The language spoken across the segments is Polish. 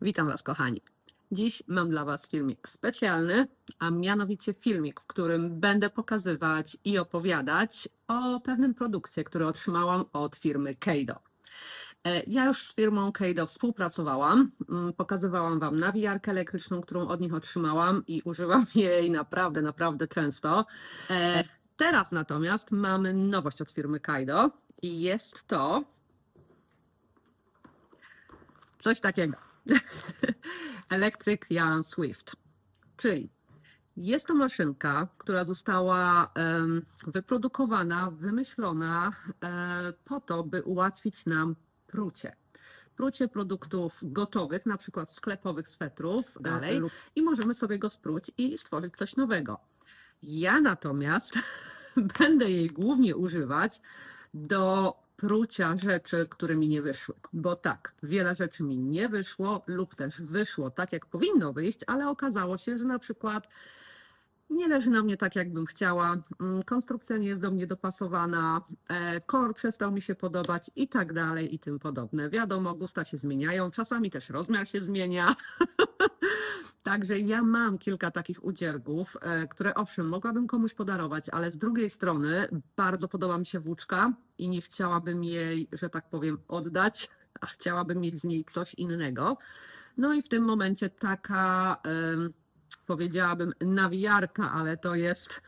Witam Was, kochani. Dziś mam dla Was filmik specjalny, a mianowicie filmik, w którym będę pokazywać i opowiadać o pewnym produkcie, który otrzymałam od firmy Keido. Ja już z firmą Keido współpracowałam, pokazywałam Wam nawijarkę elektryczną, którą od nich otrzymałam i używam jej naprawdę często. Teraz natomiast mamy nowość od firmy Keido i jest to coś takiego. Electric Yarn Swift, czyli jest to maszynka, która została wyprodukowana, wymyślona po to, by ułatwić nam prucie. Prucie produktów gotowych, na przykład sklepowych swetrów dalej, i możemy sobie go spróć i stworzyć coś nowego. Ja natomiast będę jej głównie używać do prucia rzeczy, które mi nie wyszły. Bo tak, wiele rzeczy mi nie wyszło lub też wyszło tak, jak powinno wyjść, ale okazało się, że na przykład nie leży na mnie tak, jakbym chciała, konstrukcja nie jest do mnie dopasowana, kolor przestał mi się podobać i tak dalej i tym podobne. Wiadomo, gusta się zmieniają, czasami też rozmiar się zmienia. Także ja mam kilka takich udziergów, które owszem, mogłabym komuś podarować, ale z drugiej strony bardzo podoba mi się włóczka i nie chciałabym jej, że tak powiem, oddać, a chciałabym mieć z niej coś innego. No i w tym momencie taka, powiedziałabym, nawijarka, ale to jest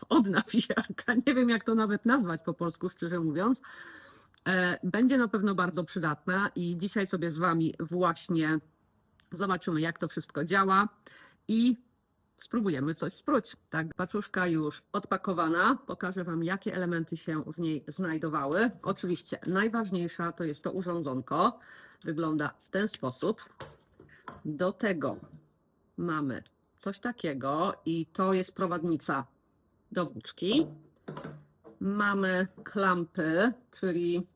odnawijarka, nie wiem jak to nawet nazwać po polsku, szczerze mówiąc, będzie na pewno bardzo przydatna i dzisiaj sobie z Wami właśnie zobaczymy, jak to wszystko działa i spróbujemy coś spróć. Tak, paczuszka już odpakowana. Pokażę Wam, jakie elementy się w niej znajdowały. Oczywiście najważniejsza to jest to urządzonko. Wygląda w ten sposób. Do tego mamy coś takiego i to jest prowadnica do włóczki. Mamy klampy, czyli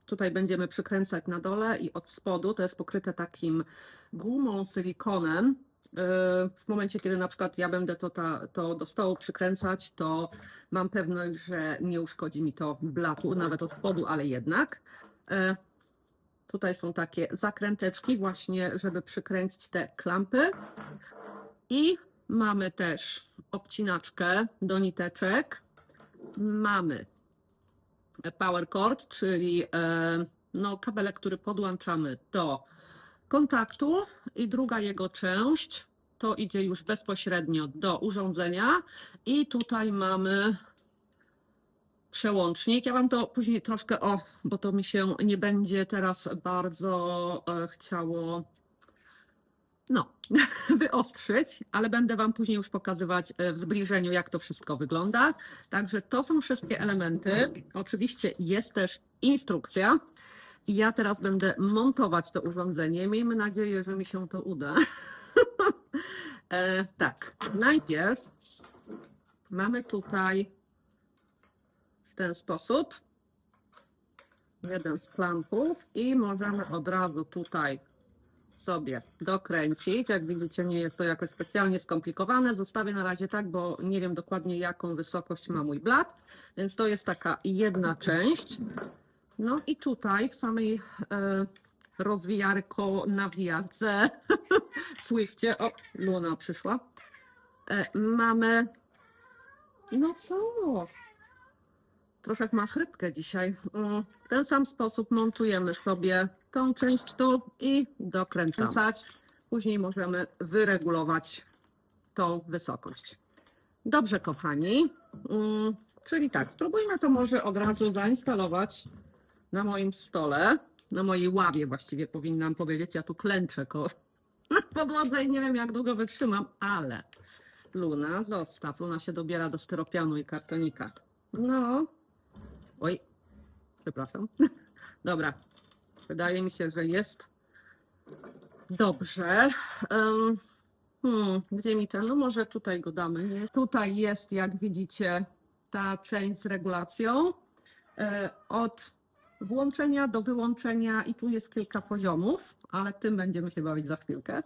tutaj będziemy przykręcać na dole i od spodu to jest pokryte takim gumą, silikonem. W momencie, kiedy na przykład ja będę to do stołu przykręcać, to mam pewność, że nie uszkodzi mi to blatu, nawet od spodu, ale jednak. Tutaj są takie zakręteczki właśnie, żeby przykręcić te klampy. I mamy też obcinaczkę do niteczek. Mamy power cord, czyli no, kabelek, który podłączamy do kontaktu i druga jego część to idzie już bezpośrednio do urządzenia i tutaj mamy przełącznik. Ja Wam to później troszkę, bo to mi się nie będzie teraz bardzo chciało wyostrzyć, ale będę Wam później już pokazywać w zbliżeniu, jak to wszystko wygląda. Także to są wszystkie elementy. Oczywiście jest też instrukcja i ja teraz będę montować to urządzenie. Miejmy nadzieję, że mi się to uda. Tak, najpierw mamy tutaj w ten sposób jeden z klampów i możemy od razu tutaj sobie dokręcić. Jak widzicie, nie jest to jakoś specjalnie skomplikowane. Zostawię na razie tak, bo nie wiem dokładnie, jaką wysokość ma mój blat, więc to jest taka jedna część. No i tutaj w samej rozwijarko, nawijarce, Swiftie, Luna przyszła, mamy, no co? Troszkę ma chrypkę dzisiaj. W ten sam sposób montujemy sobie tą część tu i dokręcać. Później możemy wyregulować tą wysokość. Dobrze, kochani. Czyli tak, spróbujmy to może od razu zainstalować na moim stole, na mojej ławie właściwie powinnam powiedzieć. Ja tu klęczę na podłodze i nie wiem, jak długo wytrzymam, ale Luna, zostaw. Luna się dobiera do styropianu i kartonika. No. Oj, przepraszam. Dobra, wydaje mi się, że jest dobrze. Gdzie mi ten? No może tutaj go damy. Nie? Tutaj jest, jak widzicie, ta część z regulacją. Od włączenia do wyłączenia i tu jest kilka poziomów, ale tym będziemy się bawić za chwilkę.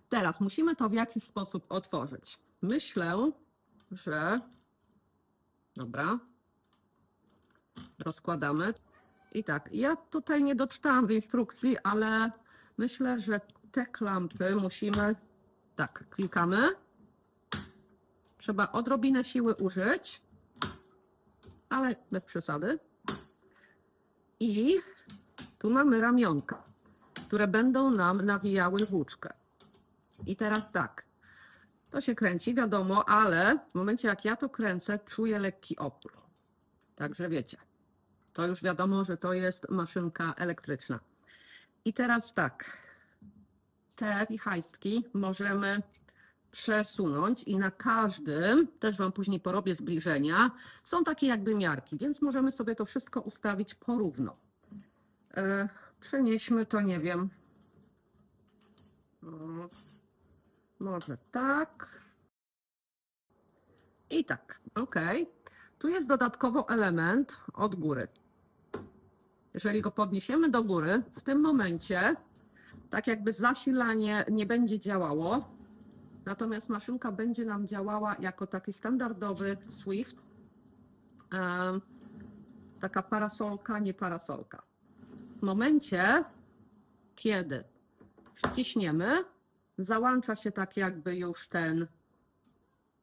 Teraz musimy to w jakiś sposób otworzyć. Myślę, że... Dobra. Rozkładamy. I tak, ja tutaj nie doczytałam w instrukcji, ale Myślę, że te klampy musimy, tak, klikamy. Trzeba odrobinę siły użyć, ale bez przesady. I tu mamy ramionka, które będą nam nawijały włóczkę. I teraz tak, to się kręci, wiadomo, ale w momencie jak ja to kręcę, czuję lekki opór. Także wiecie, to już wiadomo, że to jest maszynka elektryczna. I teraz tak, te wichajstki możemy przesunąć i na każdym, też Wam później porobię zbliżenia, są takie jakby miarki, więc możemy sobie to wszystko ustawić porówno. Przenieśmy to, nie wiem, może tak i tak, ok. Tu jest dodatkowo element od góry. Jeżeli go podniesiemy do góry, w tym momencie tak jakby zasilanie nie będzie działało, natomiast maszynka będzie nam działała jako taki standardowy Swift, taka parasolka, nie parasolka. W momencie, kiedy wciśniemy, załącza się tak jakby już ten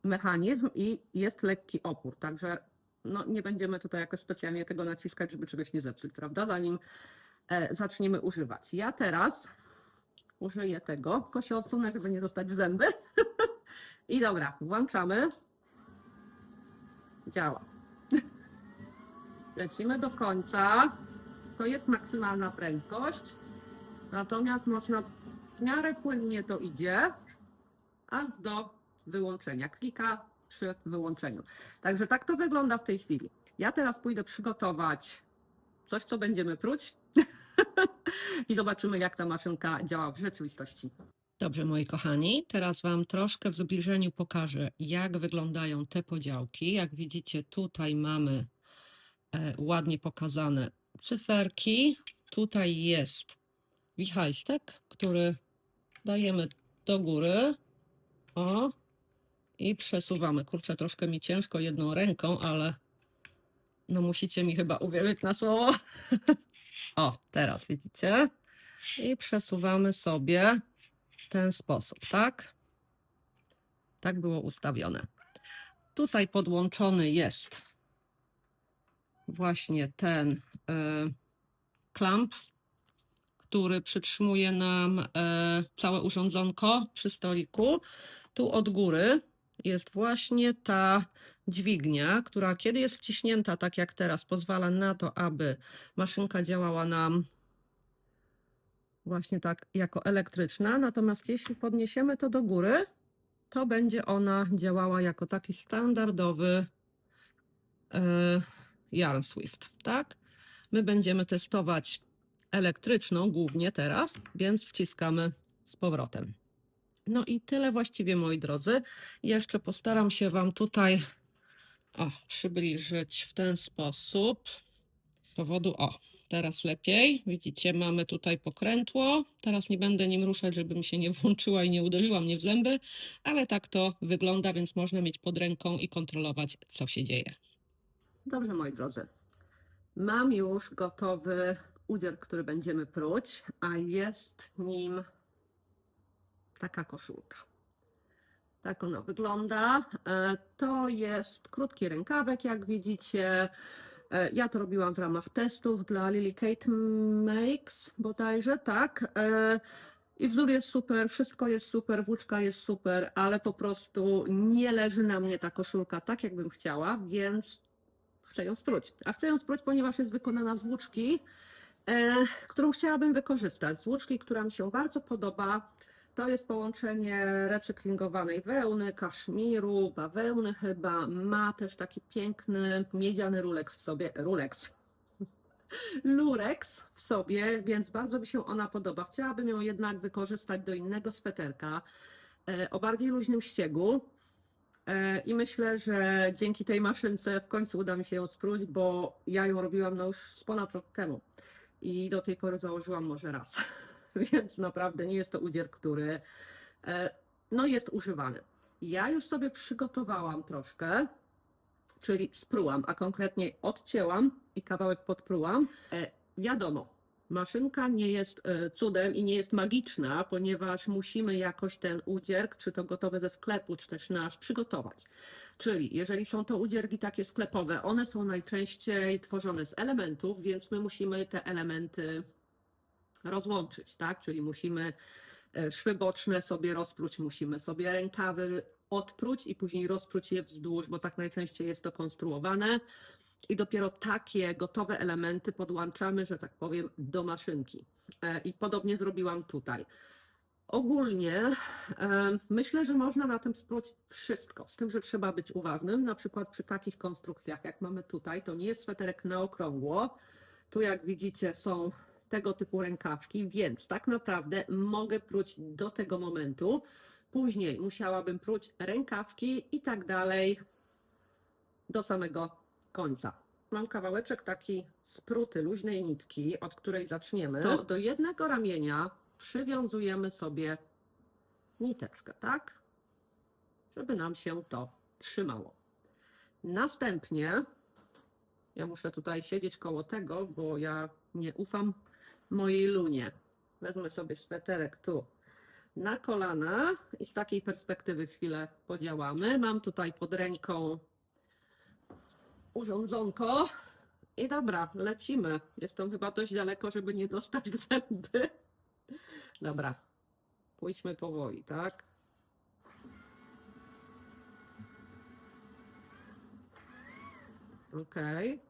mechanizm i jest lekki opór, także no, nie będziemy tutaj jakoś specjalnie tego naciskać, żeby czegoś nie zepsuć, prawda, zanim zaczniemy używać. Ja teraz użyję tego, tylko się odsunę, żeby nie dostać w zęby. I dobra, włączamy. Działa. Lecimy do końca. To jest maksymalna prędkość. Natomiast można w miarę płynnie to idzie, aż do wyłączenia. Klika przy wyłączeniu. Także tak to wygląda w tej chwili. Ja teraz pójdę przygotować coś, co będziemy pruć i zobaczymy, jak ta maszynka działa w rzeczywistości. Dobrze, moi kochani, teraz Wam troszkę w zbliżeniu pokażę, jak wyglądają te podziałki. Jak widzicie, tutaj mamy ładnie pokazane cyferki. Tutaj jest wichajstek, który dajemy do góry. O, i przesuwamy. Kurczę, troszkę mi ciężko jedną ręką, ale no musicie mi chyba uwierzyć na słowo. O, teraz widzicie? I przesuwamy sobie w ten sposób, tak? Tak było ustawione. Tutaj podłączony jest właśnie ten klamp, który przytrzymuje nam całe urządzonko przy stoliku. Tu od góry jest właśnie ta dźwignia, która kiedy jest wciśnięta, tak jak teraz, pozwala na to, aby maszynka działała nam właśnie tak jako elektryczna. Natomiast jeśli podniesiemy to do góry, to będzie ona działała jako taki standardowy Yarn Swift, tak? My będziemy testować elektryczną głównie teraz, więc wciskamy z powrotem. No i tyle właściwie, moi drodzy. Jeszcze postaram się Wam tutaj przybliżyć w ten sposób. Z powodu, teraz lepiej. Widzicie, mamy tutaj pokrętło. Teraz nie będę nim ruszać, żeby mi się nie włączyła i nie uderzyła mnie w zęby, ale tak to wygląda, więc można mieć pod ręką i kontrolować, co się dzieje. Dobrze, moi drodzy. Mam już gotowy udział, który będziemy pruć, a jest nim taka koszulka. Tak ona wygląda. To jest krótki rękawek, jak widzicie. Ja to robiłam w ramach testów dla Lily Kate Makes bodajże, tak. I wzór jest super, wszystko jest super, włóczka jest super, ale po prostu nie leży na mnie ta koszulka tak, jakbym chciała, więc chcę ją spróć. A chcę ją spróć, ponieważ jest wykonana z włóczki, którą chciałabym wykorzystać. Z włóczki, która mi się bardzo podoba. To jest połączenie recyklingowanej wełny, kaszmiru, bawełny chyba. Ma też taki piękny miedziany lurex w sobie. Lurex w sobie, więc bardzo mi się ona podoba. Chciałabym ją jednak wykorzystać do innego sweterka o bardziej luźnym ściegu. I myślę, że dzięki tej maszynce w końcu uda mi się ją spróć, bo ja ją robiłam już z ponad rok temu i do tej pory założyłam może raz. Więc naprawdę nie jest to udzier, który no, jest używany. Ja już sobie przygotowałam troszkę, czyli sprułam, a konkretnie odcięłam i kawałek podprułam. Wiadomo, Maszynka nie jest cudem i nie jest magiczna, ponieważ musimy jakoś ten udzierk, czy to gotowe ze sklepu, czy też nasz, przygotować. Czyli jeżeli są to udzierki takie sklepowe, one są najczęściej tworzone z elementów, więc my musimy te elementy rozłączyć, tak? Czyli musimy szwy boczne sobie rozpróć, musimy sobie rękawy odpróć i później rozpróć je wzdłuż, bo tak najczęściej jest to konstruowane. I dopiero takie gotowe elementy podłączamy, że tak powiem, do maszynki. I podobnie zrobiłam tutaj. Ogólnie myślę, że można na tym spróć wszystko, z tym, że trzeba być uważnym. Na przykład przy takich konstrukcjach, jak mamy tutaj, to nie jest sweterek na okrągło. Tu, jak widzicie, są tego typu rękawki, więc tak naprawdę mogę pruć do tego momentu. Później musiałabym pruć rękawki i tak dalej do samego końca. Mam kawałeczek taki spruty, luźnej nitki, od której zaczniemy. To do jednego ramienia przywiązujemy sobie niteczkę, tak? Żeby nam się to trzymało. Następnie, ja muszę tutaj siedzieć koło tego, bo ja nie ufam mojej lunie. Wezmę sobie sweterek tu na kolana i z takiej perspektywy chwilę podziałamy. Mam tutaj pod ręką urządzonko i dobra, lecimy. Jestem chyba dość daleko, żeby nie dostać w zęby. Dobra, pójdźmy powoli, tak? Okej.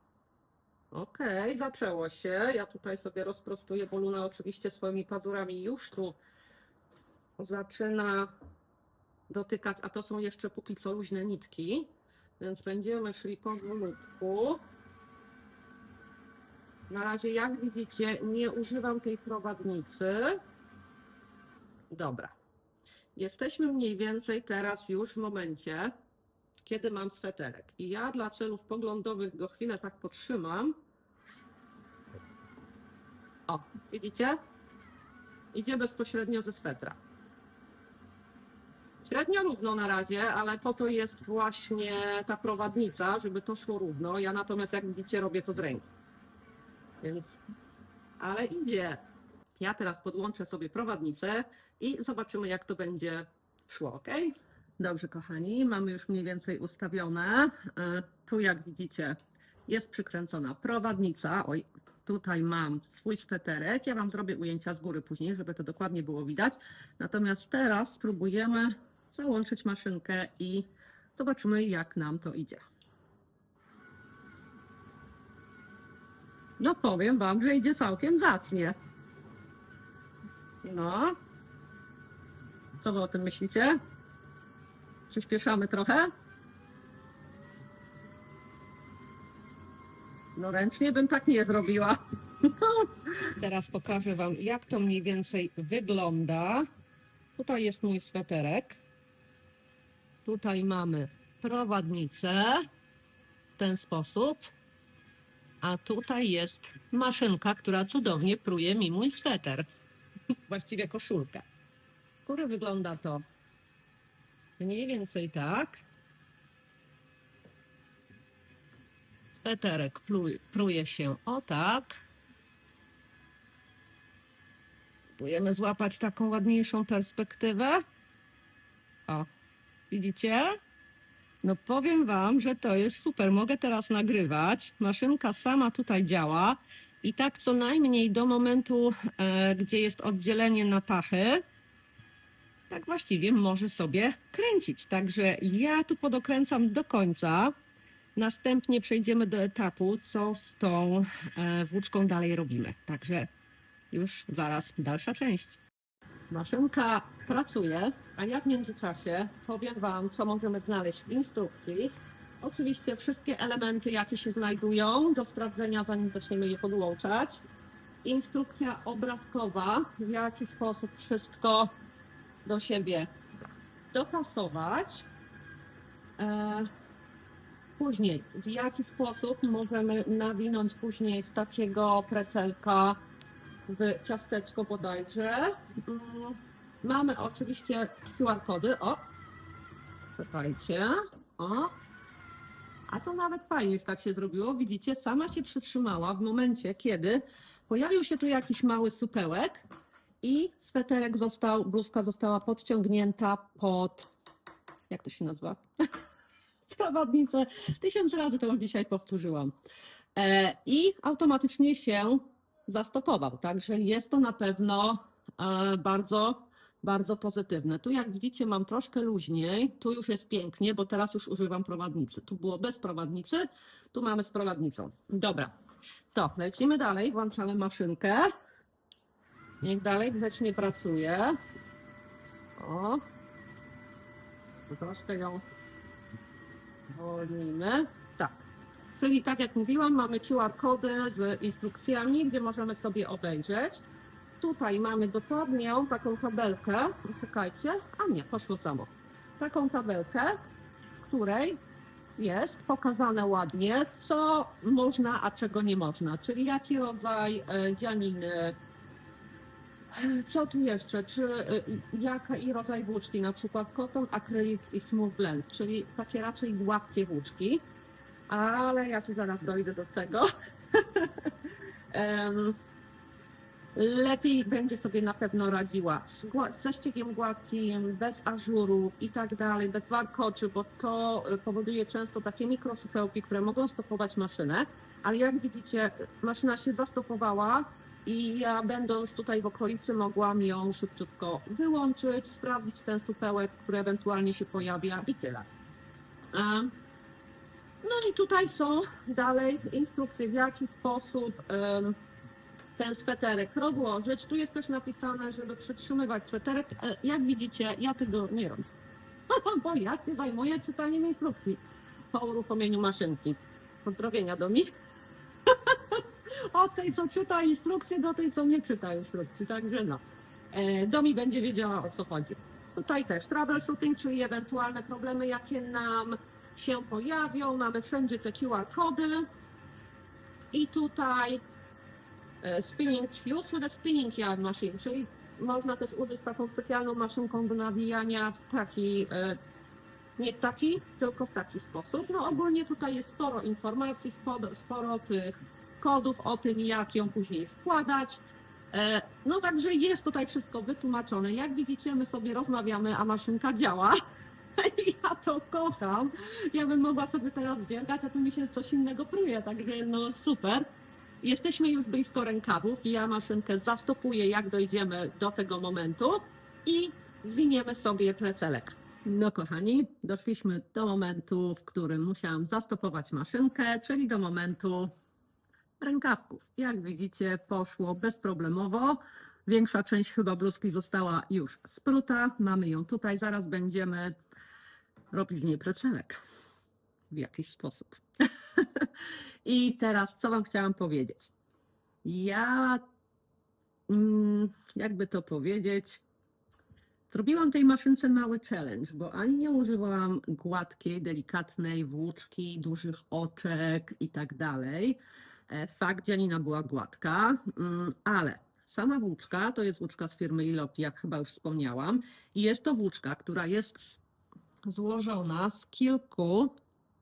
Okej, zaczęło się. Ja tutaj sobie rozprostuję, bo Luna oczywiście swoimi pazurami już tu zaczyna dotykać, a to są jeszcze póki co luźne nitki, więc będziemy szli powolutku. Na razie, jak widzicie, nie używam tej prowadnicy. Dobra. Jesteśmy mniej więcej teraz już w momencie, kiedy mam sweterek. I ja dla celów poglądowych go chwilę tak potrzymam. O, widzicie? Idzie bezpośrednio ze swetra. Średnio równo na razie, ale po to jest właśnie ta prowadnica, żeby to szło równo. Ja natomiast, jak widzicie, robię to z ręki. Więc, ale idzie. Ja teraz podłączę sobie prowadnicę i zobaczymy, jak to będzie szło, ok? Dobrze, kochani, mamy już mniej więcej ustawione. Tu, jak widzicie, jest przykręcona prowadnica. Oj, tutaj mam swój sweterek. Ja Wam zrobię ujęcia z góry później, żeby to dokładnie było widać. Natomiast teraz spróbujemy załączyć maszynkę i zobaczymy, jak nam to idzie. No powiem Wam, że idzie całkiem zacnie. No. Co Wy o tym myślicie? Przyspieszamy trochę? No ręcznie bym tak nie zrobiła. Teraz pokażę Wam, jak to mniej więcej wygląda. Tutaj jest mój sweterek. Tutaj mamy prowadnicę w ten sposób. A tutaj jest maszynka, która cudownie pruje mi mój sweter. Właściwie koszulkę. Z góry wygląda to mniej więcej tak. Sweterek pruje się o tak. Spróbujemy złapać taką ładniejszą perspektywę. O, widzicie? No powiem Wam, że to jest super. Mogę teraz nagrywać. Maszynka sama tutaj działa. I tak co najmniej do momentu, gdzie jest oddzielenie na pachy, tak właściwie może sobie kręcić. Także ja tu podokręcam do końca. Następnie przejdziemy do etapu, co z tą włóczką dalej robimy. Także już zaraz dalsza część. Maszynka pracuje, a ja w międzyczasie powiem Wam, co możemy znaleźć w instrukcji. Oczywiście wszystkie elementy, jakie się znajdują do sprawdzenia, zanim zaczniemy je podłączać. Instrukcja obrazkowa, w jaki sposób wszystko do siebie dopasować. Później, w jaki sposób możemy nawinąć później z takiego precelka w ciasteczko bodajże. Mamy oczywiście QR-kody. O, czekajcie. O, a to nawet fajnie, że tak się zrobiło. Widzicie, sama się przytrzymała w momencie, kiedy Pojawił się tu jakiś mały supełek i sweterek bluzka została podciągnięta pod, jak to się nazywa? Prowadnicę. 1000 razy to już dzisiaj powtórzyłam. I automatycznie się zastopował. Także jest to na pewno bardzo, bardzo pozytywne. Tu jak widzicie mam troszkę luźniej, tu już jest pięknie, bo teraz już używam prowadnicy. Tu było bez prowadnicy, tu mamy z prowadnicą. Dobra, to lecimy dalej, włączamy maszynkę. Niech dalej grzecznie pracuje. O, troszkę ją zwolnimy. Tak. Czyli tak jak mówiłam, mamy QR-kody z instrukcjami, gdzie możemy sobie obejrzeć. Tutaj mamy dokładnie taką tabelkę. Czekajcie. A nie, poszło samo. Taką tabelkę, w której jest pokazane ładnie, co można, a czego nie można. Czyli jaki rodzaj dzianiny, co tu jeszcze, jaki rodzaj włóczki, na przykład cotton, akrylik i smooth blend, czyli takie raczej gładkie włóczki. Ale ja tu zaraz dojdę do tego. Lepiej będzie sobie na pewno radziła ze ściegiem gładkim, bez ażurów i tak dalej, bez warkoczy, bo to powoduje często takie mikrosupełki, które mogą stopować maszynę. Ale jak widzicie, maszyna się zastopowała i ja będąc tutaj w okolicy mogłam ją szybciutko wyłączyć, sprawdzić ten supełek, który ewentualnie się pojawia i tyle. No i tutaj są dalej instrukcje, w jaki sposób ten sweterek rozłożyć. Tu jest też napisane, żeby przytrzymywać sweterek. Jak widzicie, ja tego nie robię, bo ja się zajmuję czytaniem instrukcji po uruchomieniu maszynki. Pozdrowienia do mich. Od tej, co czyta instrukcje, do tej, co nie czyta instrukcji. Także no, Domi będzie wiedziała, o co chodzi. Tutaj też troubleshooting, czyli ewentualne problemy, jakie nam się pojawią. Mamy wszędzie te QR-kody. I tutaj spinning, use with a spinning yarn machine, czyli można też użyć taką specjalną maszynką do nawijania w taki, nie w taki, tylko w taki sposób. No ogólnie tutaj jest sporo informacji, sporo tych kodów o tym, jak ją później składać. No także jest tutaj wszystko wytłumaczone. Jak widzicie, my sobie rozmawiamy, a maszynka działa. Ja to kocham. Ja bym mogła sobie teraz dziergać, a tu mi się coś innego pruje, także no super. Jesteśmy już blisko rękawów i ja maszynkę zastopuję, jak dojdziemy do tego momentu i zwiniemy sobie precelek. No kochani, doszliśmy do momentu, w którym musiałam zastopować maszynkę, czyli do momentu rękawków. Jak widzicie, poszło bezproblemowo. Większa część chyba bluzki została już spruta. Mamy ją tutaj, zaraz będziemy robić z niej precelek w jakiś sposób. I teraz co wam chciałam powiedzieć? Ja, jakby to powiedzieć, zrobiłam tej maszynce mały challenge, bo ani nie używałam gładkiej, delikatnej włóczki, dużych oczek i tak dalej. Fakt, dzianina była gładka, ale sama włóczka to jest włóczka z firmy Lilopi, jak chyba już wspomniałam. I jest to włóczka, która jest złożona z kilku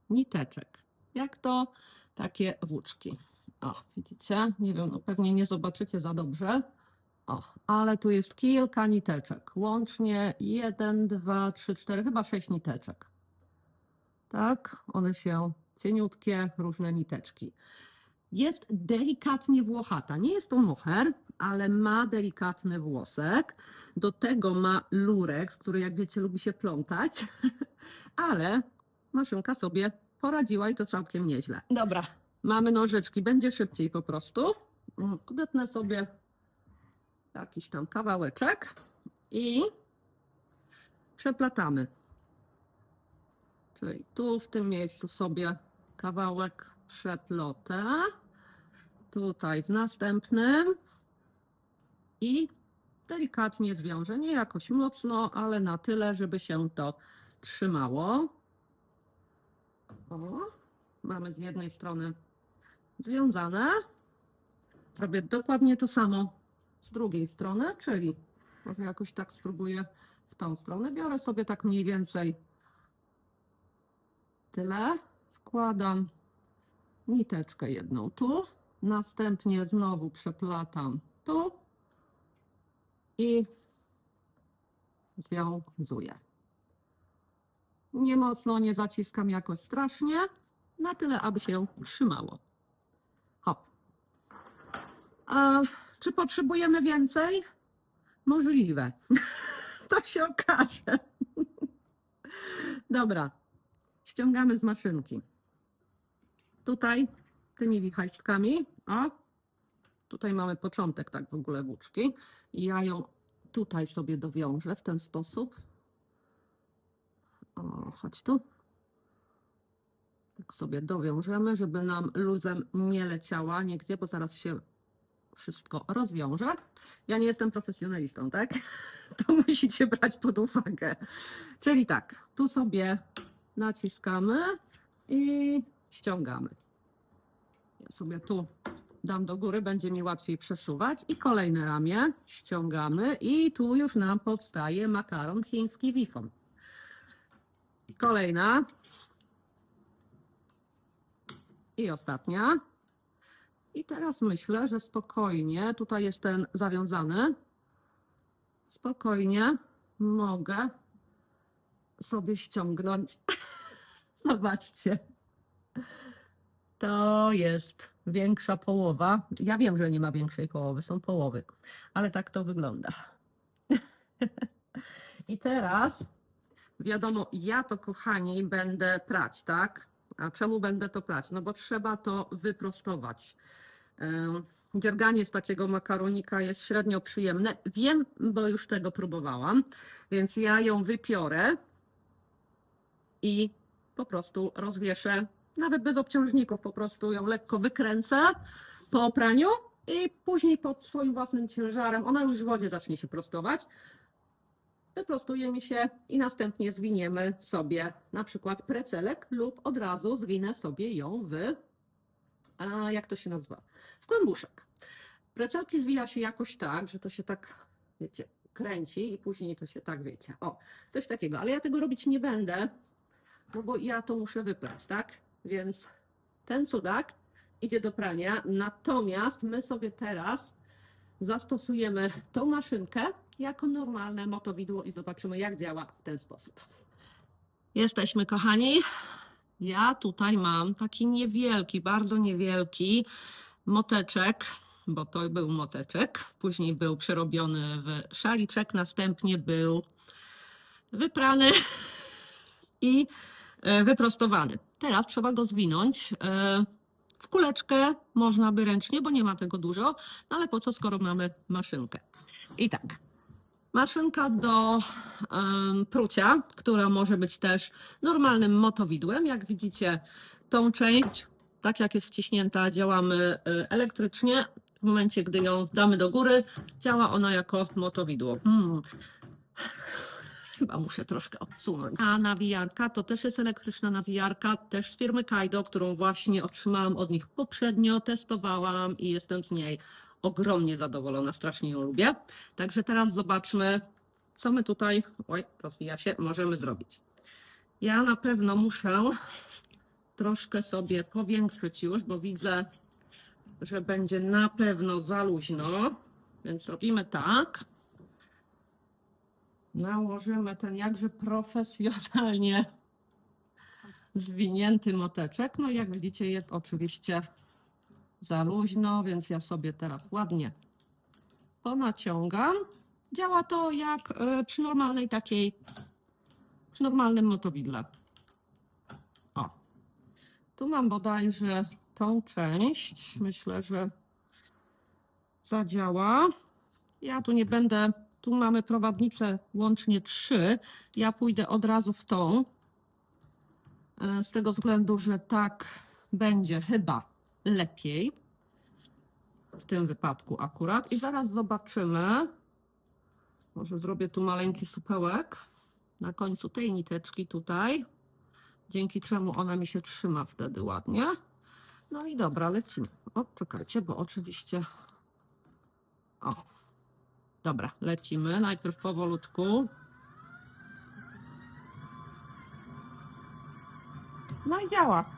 niteczek. Jak to takie włóczki. O, widzicie? Nie wiem, no pewnie nie zobaczycie za dobrze. O, ale tu jest kilka niteczek. Łącznie 1, 2, 3, 4, chyba 6 niteczek. Tak, one się cieniutkie, różne niteczki. Jest delikatnie włochata. Nie jest to moher, ale ma delikatny włosek. Do tego ma lurek, który jak wiecie lubi się plątać, ale maszynka sobie poradziła i to całkiem nieźle. Dobra, mamy nożyczki, będzie szybciej po prostu. Odetnę sobie jakiś tam kawałeczek i przeplatamy. Czyli tu w tym miejscu sobie kawałek przeplotę. Tutaj w następnym i delikatnie zwiążę, nie jakoś mocno, ale na tyle, żeby się to trzymało. O, mamy z jednej strony związane. Robię dokładnie to samo z drugiej strony, czyli może jakoś tak spróbuję w tą stronę. Biorę sobie tak mniej więcej tyle. Wkładam niteczkę jedną tu Następnie znowu przeplatam tu i związuję. Nie mocno, nie zaciskam jakoś strasznie, na tyle, aby się trzymało. Hop. A czy potrzebujemy więcej? Możliwe. To się okaże. Dobra, ściągamy z maszynki. Tutaj tymi wichajstkami, a tutaj mamy początek tak w ogóle włóczki i ja ją tutaj sobie dowiążę w ten sposób. O, chodź tu. Tak sobie dowiążemy, żeby nam luzem nie leciała nigdzie, bo zaraz się wszystko rozwiąże. Ja nie jestem profesjonalistą, tak? To musicie brać pod uwagę. Czyli tak, tu sobie naciskamy i ściągamy. Ja sobie tu dam do góry, będzie mi łatwiej przesuwać. I kolejne ramię ściągamy i tu już nam powstaje makaron chiński wifon. Kolejna. I ostatnia. I teraz myślę, że spokojnie, tutaj jest ten zawiązany, spokojnie mogę sobie ściągnąć. Zobaczcie. To jest większa połowa. Ja wiem, że nie ma większej połowy, są połowy, ale tak to wygląda. I teraz, wiadomo, ja to, kochani, będę prać, tak? A czemu będę to prać? No bo trzeba to wyprostować. Dzierganie z takiego makaronika jest średnio przyjemne. Wiem, bo już tego próbowałam, więc ja ją wypiorę i po prostu rozwieszę, nawet bez obciążników, po prostu ją lekko wykręcę po opraniu i później pod swoim własnym ciężarem, ona już w wodzie zacznie się prostować, wyprostuje się i następnie zwiniemy sobie na przykład precelek lub od razu zwinę sobie ją w, jak to się nazywa, w kłębuszek. Precelki zwija się jakoś tak, że to się tak, wiecie, kręci i później to się tak, wiecie, o, coś takiego, ale ja tego robić nie będę, no bo ja to muszę wyprać, tak? Więc ten cudak idzie do prania, natomiast my sobie teraz zastosujemy tą maszynkę jako normalne motowidło i zobaczymy, jak działa w ten sposób. Jesteśmy, kochani. Ja tutaj mam taki niewielki, bardzo niewielki moteczek, bo to był moteczek, później był przerobiony w szaliczek, następnie był wyprany i wyprostowany. Teraz trzeba go zwinąć w kuleczkę, można by ręcznie, bo nie ma tego dużo, no ale po co, skoro mamy maszynkę. I tak, maszynka do prucia, która może być też normalnym motowidłem. Jak widzicie, tą część, tak jak jest wciśnięta, działamy elektrycznie. W momencie, gdy ją damy do góry, działa ona jako motowidło. Chyba muszę troszkę odsunąć. A nawijarka to też jest elektryczna nawijarka, też z firmy Kaido, którą właśnie otrzymałam od nich poprzednio, testowałam i jestem z niej ogromnie zadowolona, strasznie ją lubię. Także teraz zobaczmy, co my tutaj, oj, rozwija się, możemy zrobić. Ja na pewno muszę troszkę sobie powiększyć już, bo widzę, że będzie na pewno za luźno, więc robimy tak. Nałożymy ten jakże profesjonalnie zwinięty moteczek. No jak widzicie, jest oczywiście za luźno, więc ja sobie teraz ładnie ponaciągam. Działa to jak przy normalnej takiej, przy normalnym motowidle. O, tu mam bodajże tą część. Myślę, że zadziała. Ja tu nie będę, tu mamy prowadnice łącznie 3. Ja pójdę od razu w tą. Z tego względu, że tak będzie chyba lepiej. W tym wypadku akurat. I zaraz zobaczymy. Może zrobię tu maleńki supełek na końcu tej niteczki tutaj. Dzięki czemu ona mi się trzyma wtedy ładnie. No i dobra, lecimy. O, czekajcie, bo oczywiście... O, dobra, lecimy. Najpierw powolutku. No i działa.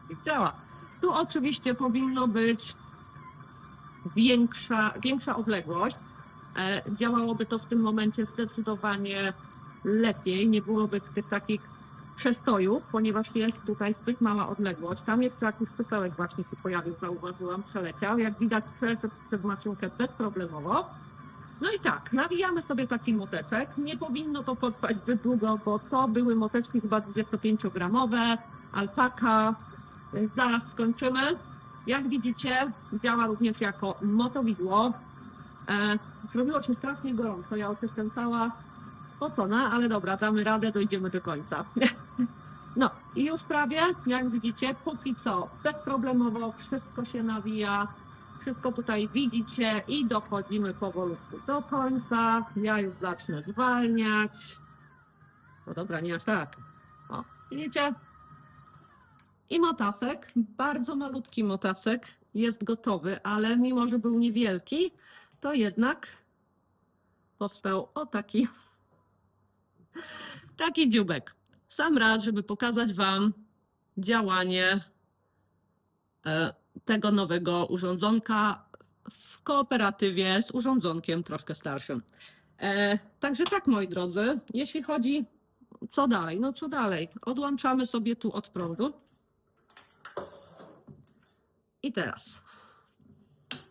I działa. Tu oczywiście powinno być większa odległość. Działałoby to w tym momencie zdecydowanie lepiej, nie byłoby tych takich przestojów, ponieważ jest tutaj zbyt mała odległość. Tam jeszcze jakiś sypełek właśnie się pojawił, zauważyłam, przeleciał. Jak widać, przeszedł przez maszynkę bezproblemowo. No i tak, nawijamy sobie taki moteczek. Nie powinno to potrwać zbyt długo, bo to były moteczki chyba 25-gramowe, alpaka. Zaraz skończymy. Jak widzicie, działa również jako motowidło. Zrobiło się strasznie gorąco, ja już jestem cała spocona, ale dobra, damy radę, dojdziemy do końca. No i już prawie, jak widzicie, póki co bezproblemowo wszystko się nawija, wszystko tutaj widzicie i dochodzimy powolutku do końca. Ja już zacznę zwalniać. No dobra, nie aż tak. O, widzicie? I motasek, bardzo malutki motasek, jest gotowy, ale mimo, że był niewielki, to jednak powstał taki dzióbek. W sam raz, żeby pokazać Wam działanie tego nowego urządzonka w kooperatywie z urządzonkiem troszkę starszym. Także tak, moi drodzy, jeśli chodzi, co dalej? No co dalej? Odłączamy sobie tu od prądu. I teraz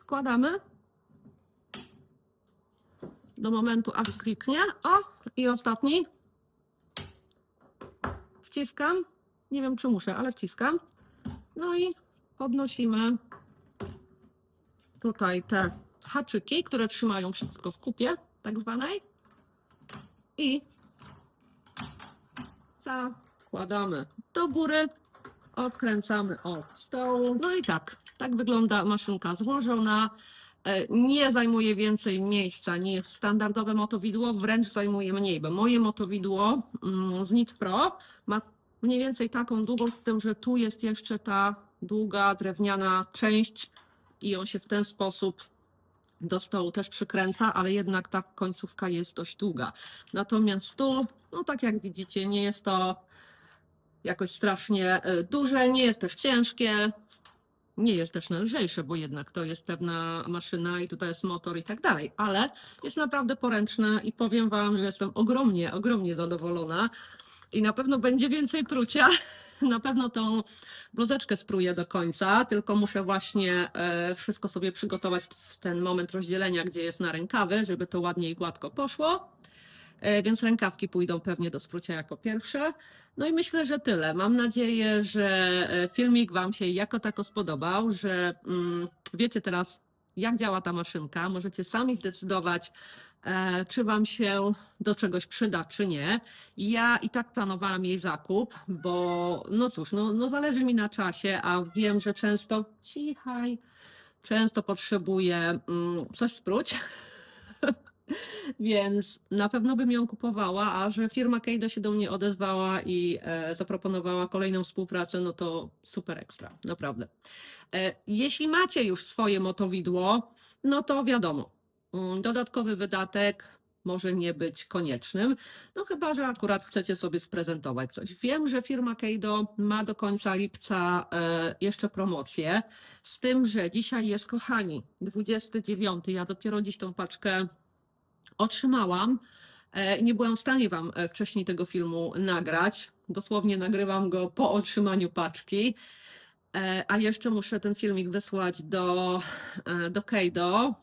wkładamy do momentu, aż kliknie. O, i ostatni. Wciskam. Nie wiem, czy muszę, ale wciskam. No i podnosimy tutaj te haczyki, które trzymają wszystko w kupie, tak zwanej. I zakładamy do góry. Odkręcamy od stołu. No i tak wygląda maszynka złożona. Nie zajmuje więcej miejsca niż standardowe motowidło, wręcz zajmuje mniej, bo moje motowidło z NIT Pro ma mniej więcej taką długość, z tym, że tu jest jeszcze ta długa drewniana część i on się w ten sposób do stołu też przykręca, ale jednak ta końcówka jest dość długa. Natomiast tu, no tak jak widzicie, nie jest to jakoś strasznie duże, nie jest też ciężkie, nie jest też lżejsze, bo jednak to jest pewna maszyna i tutaj jest motor i tak dalej, ale jest naprawdę poręczne i powiem Wam, że jestem ogromnie zadowolona i na pewno będzie więcej prucia. Na pewno tą bluzeczkę spróję do końca, tylko muszę właśnie wszystko sobie przygotować w ten moment rozdzielenia, gdzie jest na rękawy, żeby to ładnie i gładko poszło. Więc rękawki pójdą pewnie do sprucia jako pierwsze. No i myślę, że tyle. Mam nadzieję, że filmik Wam się jako tako spodobał, że wiecie teraz, jak działa ta maszynka. Możecie sami zdecydować, czy Wam się do czegoś przyda, czy nie. Ja i tak planowałam jej zakup, bo no cóż, no zależy mi na czasie, a wiem, że często potrzebuję coś spróć. Więc na pewno bym ją kupowała, a że firma Keido się do mnie odezwała i zaproponowała kolejną współpracę, no to super ekstra, naprawdę. Jeśli macie już swoje motowidło, no to wiadomo, dodatkowy wydatek może nie być koniecznym, no chyba że akurat chcecie sobie sprezentować coś. Wiem, że firma Keido ma do końca lipca jeszcze promocję, z tym, że dzisiaj jest, kochani, 29, ja dopiero dziś tą paczkę otrzymałam. Nie byłam w stanie Wam wcześniej tego filmu nagrać. Dosłownie nagrywam go po otrzymaniu paczki. A jeszcze muszę ten filmik wysłać do Keido,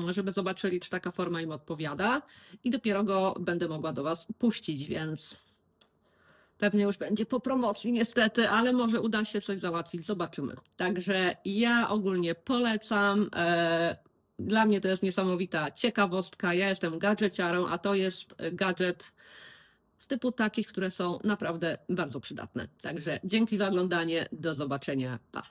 żeby zobaczyli, czy taka forma im odpowiada. I dopiero go będę mogła do Was puścić, więc pewnie już będzie po promocji niestety, ale może uda się coś załatwić, zobaczymy. Także ja ogólnie polecam. Dla mnie to jest niesamowita ciekawostka. Ja jestem gadżeciarą, a to jest gadżet z typu takich, które są naprawdę bardzo przydatne. Także dzięki za oglądanie. Do zobaczenia. Pa!